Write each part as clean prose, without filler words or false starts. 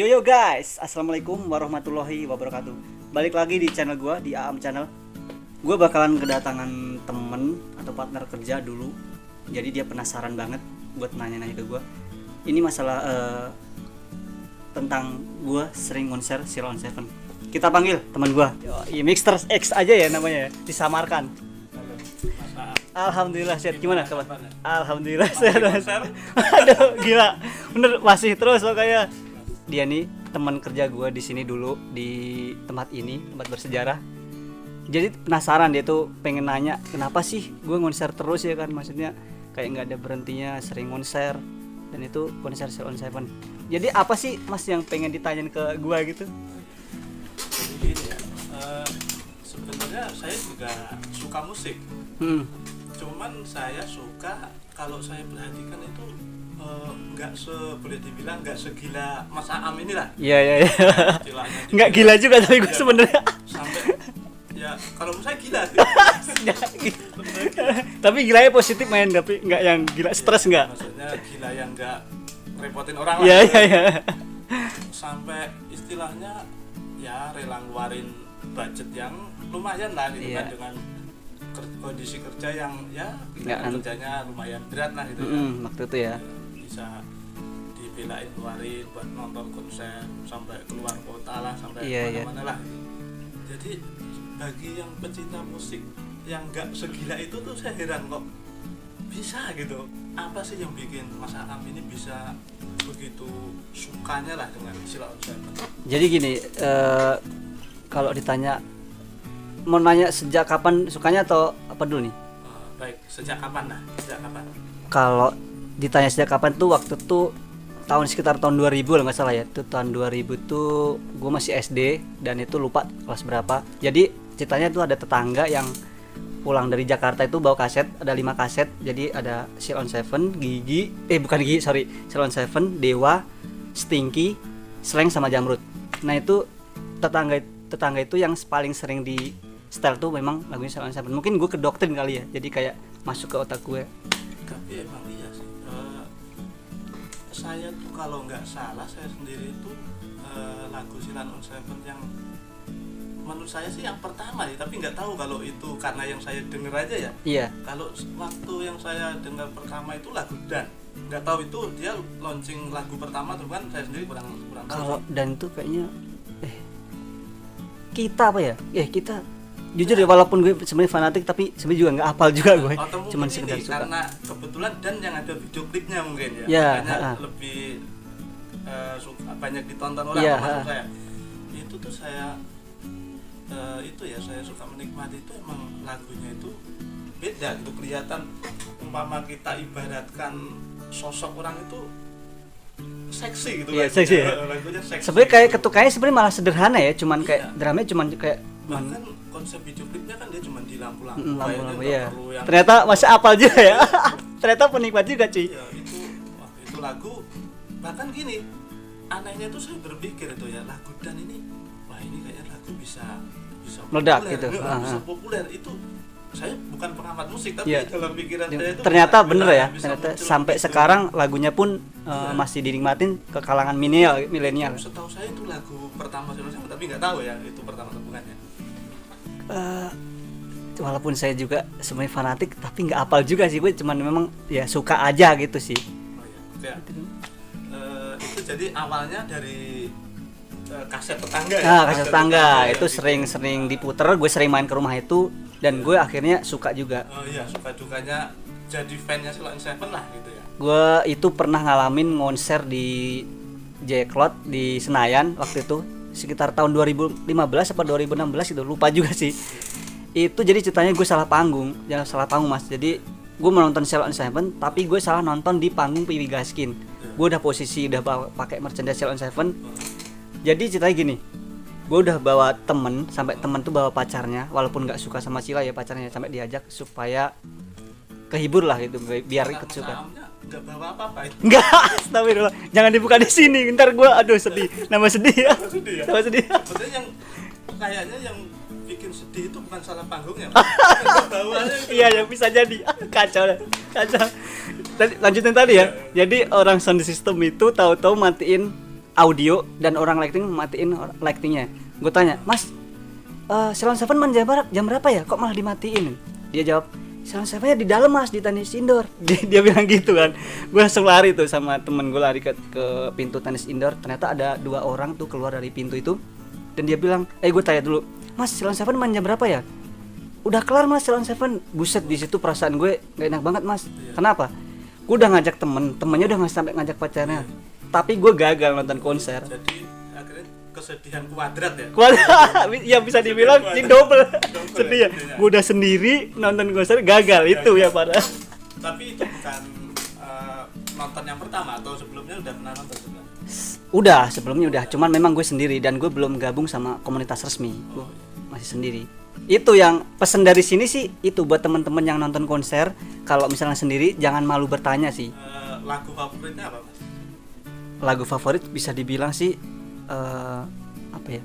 Yo guys, assalamualaikum warahmatullahi wabarakatuh. Balik lagi di channel gue, di Aam Channel. Gue bakalan kedatangan temen atau partner kerja dulu. Jadi dia penasaran banget buat nanya-nanya ke gue. Ini masalah tentang gue sering konser Sheila on 7. Kita panggil teman gue, Mixter X aja ya namanya ya, disamarkan. Alhamdulillah sehat. Gimana kabar? Alhamdulillah sehat. Aduh gila, bener masih terus loh kayak. Dia nih teman kerja gue di sini dulu di tempat ini, tempat bersejarah. Jadi penasaran, dia tuh pengen nanya kenapa sih gue konser terus ya kan, maksudnya kayak nggak ada berhentinya, sering konser dan itu konser Sheila on 7. Jadi apa sih mas yang pengen ditanyain ke gue gitu? Jadi gini ya, sebenarnya saya juga suka musik. Cuman saya suka, kalau saya perhatikan itu nggak boleh dibilang nggak segila Mas Aam inilah. Iya. Istilahnya Nggak gila juga tapi gue sebenarnya. Sampai ya kalau menurut saya gila sih. Tapi gilanya positif main, tapi nggak yang gila stres nggak? Maksudnya gila yang nggak repotin orang lah. Iya. Sampai istilahnya ya rela ngeluarin budget yang lumayan lah gitu kan, dengan kondisi kerja yang ya kerjanya lumayan berat lah gitu ya. Waktu itu ya. Bisa dibelain keluarin buat nonton konser sampai keluar kota lah, sampai mana-mana lah. Jadi bagi yang pecinta musik yang nggak segila itu tuh saya heran kok bisa gitu. Apa sih yang bikin Mas Aam ini bisa begitu sukanya lah dengan Sheila on 7? Jadi gini, kalau ditanya mau nanya sejak kapan sukanya atau apa dulu nih? Baik, sejak kapan lah? Sejak kapan? Kalau ditanya sejak kapan tuh waktu tuh sekitar tahun 2000 lah nggak salah ya. Itu tahun 2000 tuh gue masih SD dan itu lupa kelas berapa. Jadi ceritanya tuh ada tetangga yang pulang dari Jakarta itu bawa kaset, ada 5 kaset. Jadi ada Sheila on 7, Sheila on 7, Dewa, Stinky, Slank sama Jamrud. Nah itu tetangga itu yang paling sering di style tuh memang lagunya Sheila on 7. Mungkin gue kedoktrin kali ya, jadi kayak masuk ke otak gue. Tapi emang iya sih, saya tuh kalau nggak salah saya sendiri itu lagu Sheila on 7 yang menurut saya sih yang pertama ya, tapi nggak tahu kalau itu karena yang saya denger aja ya. Iya. Kalau waktu yang saya dengar pertama itu lagu Dan, nggak tahu itu dia launching lagu pertama tuh kan, saya sendiri kurang tahu. Kalau Dan itu kayaknya kita apa ya? Kita jujur ya, walaupun gue sebenarnya fanatik tapi sebenarnya juga nggak hafal juga gue. Cuman sekedar suka. Karena kebetulan Dan yang ada video klipnya mungkin ya. Yeah, makanya lebih banyak ditonton orang termasuk saya. Itu tuh saya saya suka menikmati itu, emang lagunya itu beda gitu, kelihatan umpama kita ibaratkan sosok orang itu seksi gitu. Iya, seksi ya. Lagunya seksi. Sebenarnya kayak ketukannya sebenarnya malah sederhana ya, cuman kayak dramanya cuman kayak bahkan konsep video klipnya kan dia cuma di lampu-lampu. Lampu-lampu ya. Ternyata masih apal juga ya. Ternyata penikmat juga cuy. Ya, itu lagu, bahkan gini, anehnya tuh saya berpikir itu ya, lagu Dan ini wah ini kayaknya lagu bisa meledak populer, gitu. Bisa populer. Itu saya bukan pengamat musik tapi dalam pikiran saya itu ternyata bener ya, ternyata sampai gitu. sekarang lagunya pun masih dinikmatin ke kalangan milenial. Setahu saya itu lagu pertama Sheila on 7, tapi nggak tahu ya itu pertama atau bukannya. Walaupun saya juga sebenarnya fanatik tapi nggak hafal juga sih, gue cuman memang ya suka aja gitu sih. Itu jadi awalnya dari kaset tetangga ya. Kaset tetangga itu sering diputer, gue sering main ke rumah itu dan gue akhirnya suka juga. Suka dukanya jadi fannya Sheila on 7 lah gitu ya. Gue itu pernah ngalamin konser di J-Cloud di Senayan waktu itu sekitar tahun 2015 atau 2016 itu, lupa juga sih. Itu jadi ceritanya gue salah panggung mas. Jadi gue menonton Sheila on 7 tapi gue salah nonton di panggung PB Gaskin. Gue udah posisi udah pakai merchandise Sheila on 7. Jadi ceritanya gini, gue udah bawa temen, sampai temen tuh bawa pacarnya, walaupun nggak suka sama Sheila ya pacarnya, sampai diajak supaya kehibur lah gitu, biar ikut suka. Nggak bawa apa-apa itu. Nggak, astagfirullah, jangan dibuka di sini, ntar gue aduh sedih, nama sedih ya. Nama sedih. Sebenarnya yang kayaknya yang bikin sedih itu bukan salah panggungnya, bawahnya. Iya ya, bisa jadi. Kacau. Lanjutin tadi ya. Jadi orang sound system itu tahu-tahu matiin audio dan orang lighting matiin lightingnya. Gue tanya, Mas, Silon Seven main jam berapa ya? Kok malah dimatiin? Dia jawab, Silon Seven di dalam Mas, di tenis indoor. Dia bilang gitu kan. Gue langsung lari tuh sama temen gue, lari ke pintu tenis indoor. Ternyata ada 2 orang tuh keluar dari pintu itu. Dan dia bilang, gue tanya dulu, Mas, Silon Seven main jam berapa ya? Udah kelar Mas, Silon Seven. Buset, di situ perasaan gue gak enak banget Mas. Kenapa? Gue udah ngajak temennya udah nggak sampai ngajak pacarnya. Tapi gue gagal nonton konser. Jadi akhirnya kesedihan kuadrat ya. Ya bisa dibilang ini double. Sedih ya. Gue udah sendiri nonton konser gagal itu ya padahal. Tapi itu bukan nonton yang pertama atau sebelumnya udah pernah nonton juga? Sebelumnya udah. Cuman memang gue sendiri dan gue belum gabung sama komunitas resmi. Gue masih sendiri. Itu yang pesan dari sini sih, itu buat teman-teman yang nonton konser, kalau misalnya sendiri jangan malu bertanya sih. Lagu favoritnya apa Mas? Lagu favorit bisa dibilang sih apa ya?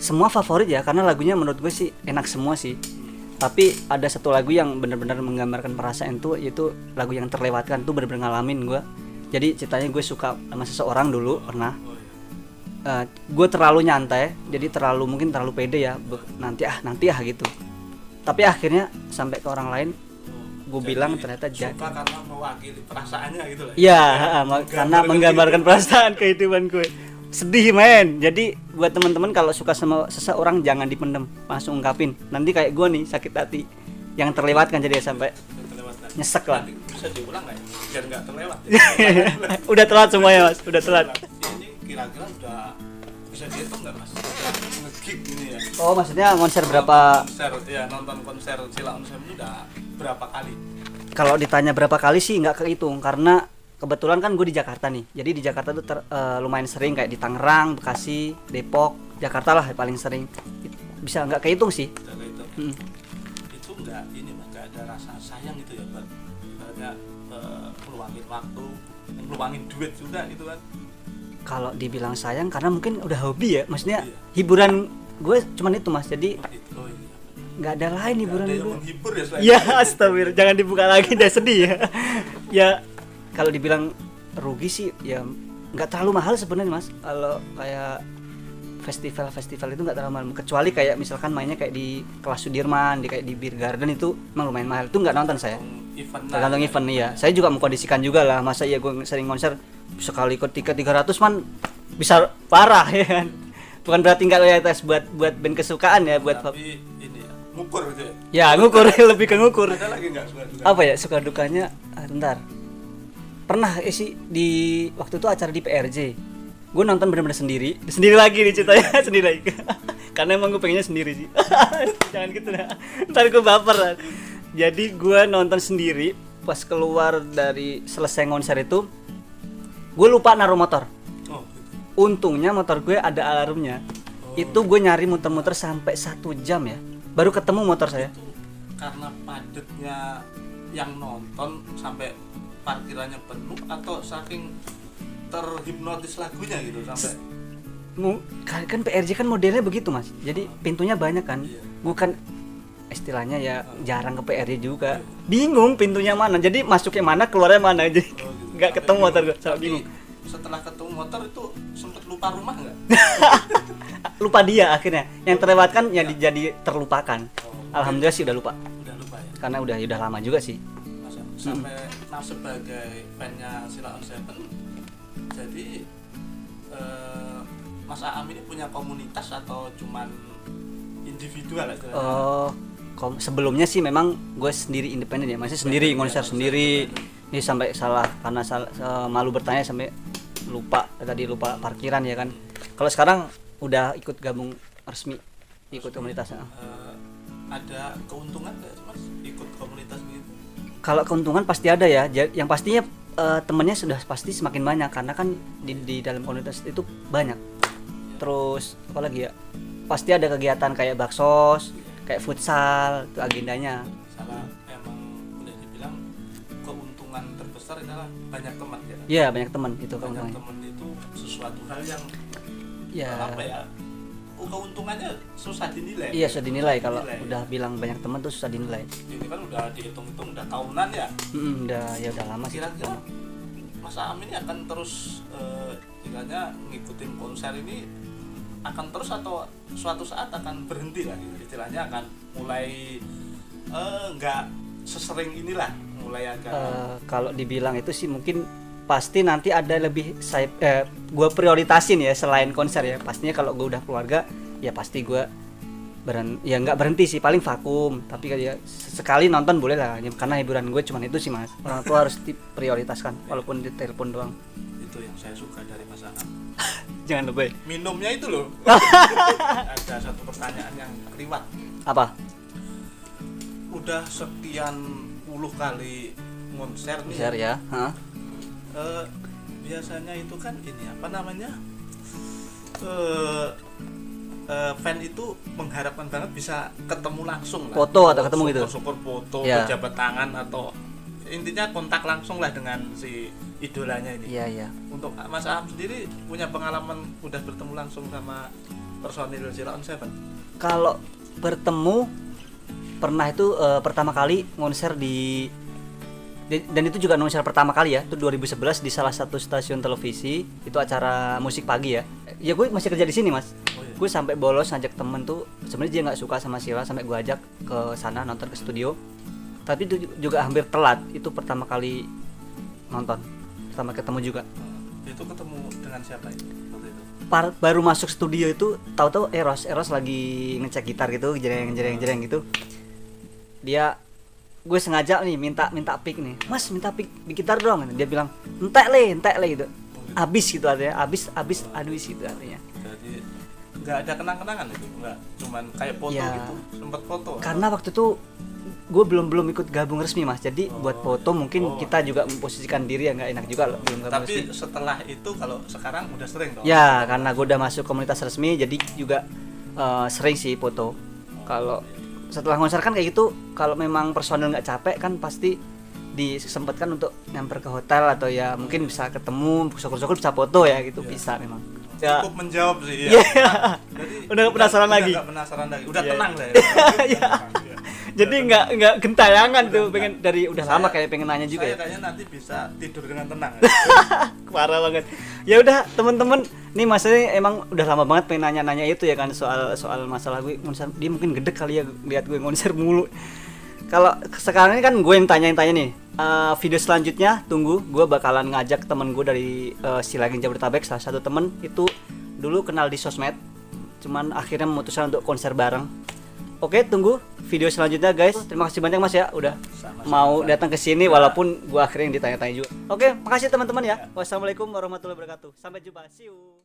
Semua favorit ya, karena lagunya menurut gue sih enak semua sih. Tapi ada satu lagu yang benar-benar menggambarkan perasaan tuh, yaitu lagu yang terlewatkan tuh, benar-benar ngalamin gue. Jadi ceritanya gue suka sama seseorang dulu pernah. Gue terlalu nyantai, jadi mungkin terlalu pede ya, nanti gitu. Tapi akhirnya sampai ke orang lain, gue bilang ternyata suka karena mewakili perasaannya gitu lah. Iya, karena menggambarkan perasaan kehidupan gue. Sedih men. Jadi buat teman-teman kalau suka sama seseorang jangan dipendem, langsung ungkapin. Nanti kayak gue nih, sakit hati yang terlewatkan jadi sampai nyesek lah. Bisa diulang nggak ya? Biar nggak terlewat. Udah telat semuanya Mas, udah telat. Ini kira-kira udah bisa dihitung nggak Mas? Nge-gig ini ya. Oh maksudnya konser berapa? Nonton konser Silon Seven itu udah berapa kali? Kalau ditanya berapa kali sih nggak kehitung, karena kebetulan kan gue di Jakarta nih. Jadi di Jakarta tuh lumayan sering, kayak di Tangerang, Bekasi, Depok, Jakarta lah paling sering. Bisa nggak kehitung sih. Bisa kehitung. Itu nggak ini Mas, nggak ada rasa sayang gitu ya buat ibaratnya ngeluangin waktu, ngeluangin duit juga gitu kan. Kalau dibilang sayang karena mungkin udah hobi ya, maksudnya hiburan gue cuman itu Mas, jadi nggak ada lain hiburan gue. Ya astagfirullah, jangan dibuka lagi, udah sedih ya. Ya kalau dibilang rugi sih ya nggak terlalu mahal sebenarnya Mas. Kalau kayak festival itu nggak terlalu mahal, kecuali kayak misalkan mainnya kayak di kelas Sudirman, kayak di Beer Garden, itu emang lumayan mahal. Itu nggak nonton saya. Tergantung event ya. Saya juga mengkondisikan juga lah, masa ya gue sering konser sekali ikut 300 man bisa parah ya kan. Bukan berarti nggak loyalitas buat band kesukaan ya, buat tapi ini ya, ngukur gitu ya. Ngukur lebih ke ngukur. Ada lagi nggak suka duka? Apa ya suka dukanya? Bentar. Pernah sih di waktu itu acara di PRJ. Gue nonton benar-benar sendiri lagi nih ceritanya. Sendiri lagi. Karena emang gue pengennya sendiri sih. Jangan gitu lah. Ntar gue baper lah. Jadi gue nonton sendiri. Pas keluar dari selesai konser itu, gue lupa naruh motor. Untungnya motor gue ada alarmnya. Itu gue nyari muter-muter sampai 1 jam ya, baru ketemu motor saya. Itu karena padatnya yang nonton sampai parkirannya penuh, atau saking terhipnotis lagunya gitu sampai kan PRJ kan modelnya begitu Mas. Jadi pintunya banyak kan. Gue kan istilahnya ya jarang ke PRJ juga. Bingung pintunya mana. Jadi masuknya mana, keluarnya mana. Jadi nggak ketemu motor gue. Sangat bingung. Setelah ketemu motor itu sempet lupa rumah nggak? Lupa dia akhirnya. Yang terlewatkan ya jadi terlupakan. Alhamdulillah sih udah lupa. Udah lupa ya. Karena udah lama juga sih. Sampai sebagai fan-nya Silon Seven, jadi Mas Aam ini punya komunitas atau cuman individual aja? Sebelumnya sih memang gue sendiri independen ya, maksudnya sendiri konser sendiri. Ini sampai salah karena malu bertanya sampai lupa parkiran ya kan. Kalau sekarang udah ikut gabung resmi, ikut komunitasnya. Ada keuntungan nggak Mas ikut komunitas gitu? Kalau keuntungan pasti ada ya. Yang pastinya temennya sudah pasti semakin banyak karena kan di dalam komunitas itu banyak. Terus apa lagi ya? Pasti ada kegiatan kayak baksos, kayak futsal, itu agendanya. Salah, emang boleh dibilang keuntungan terbesar adalah banyak teman ya. Iya, banyak teman itu banyak keuntungannya. Teman itu sesuatu hal yang ya apa ya? Keuntungannya susah dinilai. Iya, susah dinilai kalau udah bilang banyak teman tuh susah dinilai. Ini kan udah dihitung-hitung udah tahunan ya. Udah lama sih. Kira-kira Mas Aam ini akan terus istilahnya ngikutin konser ini akan terus atau suatu saat akan berhenti lah gitu. Istilahnya akan mulai nggak sesering inilah, mulai agak kalau dibilang itu sih mungkin pasti nanti ada lebih gue prioritasin ya selain konser ya. Pastinya kalau gue udah keluarga ya pasti gue ya nggak berhenti sih, paling vakum, tapi ya sekali nonton boleh lah, karena hiburan gue cuman itu sih mas. Orang tua harus diprioritaskan walaupun di telepon doang. Itu yang saya suka dari Mas Anam. Jangan lebay. Minumnya itu loh. Ada satu pertanyaan yang keliwat. Apa? Udah sekian puluh kali konser nih. Konser ya. Biasanya itu kan ini apa namanya? Fan itu mengharapkan banget bisa ketemu langsung lah. Foto atau ketemu gitu. Syukur foto, ya. Berjabat tangan atau intinya kontak langsung lah dengan si idolanya ini. Iya. Untuk Mas Aham sendiri punya pengalaman udah bertemu langsung sama personil Sheila on 7? Kalau bertemu pernah itu pertama kali konser dan itu juga konser pertama kali ya, itu 2011 di salah satu stasiun televisi, itu acara musik pagi ya. Ya gue masih kerja di sini mas. Gue sampai bolos ngajak temen tuh, sebenarnya dia nggak suka sama Sheila, sampai gue ajak ke sana nonton ke studio. Tapi itu juga hampir telat, itu pertama kali nonton, pertama ketemu juga. Itu ketemu dengan siapa itu waktu itu? Baru masuk studio itu tahu-tahu Eros lagi ngecek gitar gitu, jereng gitu. Gue sengaja nih minta pick nih, mas minta pick di gitar dong. Dia bilang entek le gitu, abis gitu artinya, abis gitu artinya. Jadi nggak ada kenang-kenangan itu, nggak cuman kayak foto ya, gitu, sempat foto. Karena waktu itu gue belum ikut gabung resmi mas, jadi buat foto mungkin kita juga memposisikan diri ya nggak enak juga belum gabung tapi resmi. Setelah itu kalau sekarang udah sering dong? Ya karena gue udah masuk komunitas resmi, jadi juga sering sih foto. Kalau setelah konser kan kayak gitu, kalau memang personel nggak capek kan pasti disempatkan untuk nyamper ke hotel atau ya mungkin bisa ketemu, syukur-syukur bisa foto ya gitu, bisa memang. Ya. Cukup menjawab sih ya. Jadi udah penasaran lagi. Udah tenang lah ya. Ya. Jadi nggak gentayangan tuh, pengen dari udah lama kayak pengen nanya juga saya ya. kayaknya nanti bisa tidur dengan tenang. Parah banget. Ya udah teman-teman, nih Mas ini emang udah lama banget pengen nanya-nanya itu ya kan, soal masalah gue konser. Dia mungkin gedek kali ya lihat gue konser mulu. Kalau sekarang ini kan gue yang tanya-tanya nih. Video selanjutnya tunggu, gue bakalan ngajak temen gue dari Silagin Jabodetabek, salah satu temen itu dulu kenal di sosmed, cuman akhirnya memutuskan untuk konser bareng. Oke, tunggu video selanjutnya guys. Terima kasih banyak mas ya udah mau datang ke sini walaupun gue akhirnya yang ditanya-tanya juga. Oke, makasih teman-teman ya. Wassalamualaikum warahmatullahi wabarakatuh. Sampai jumpa. See you.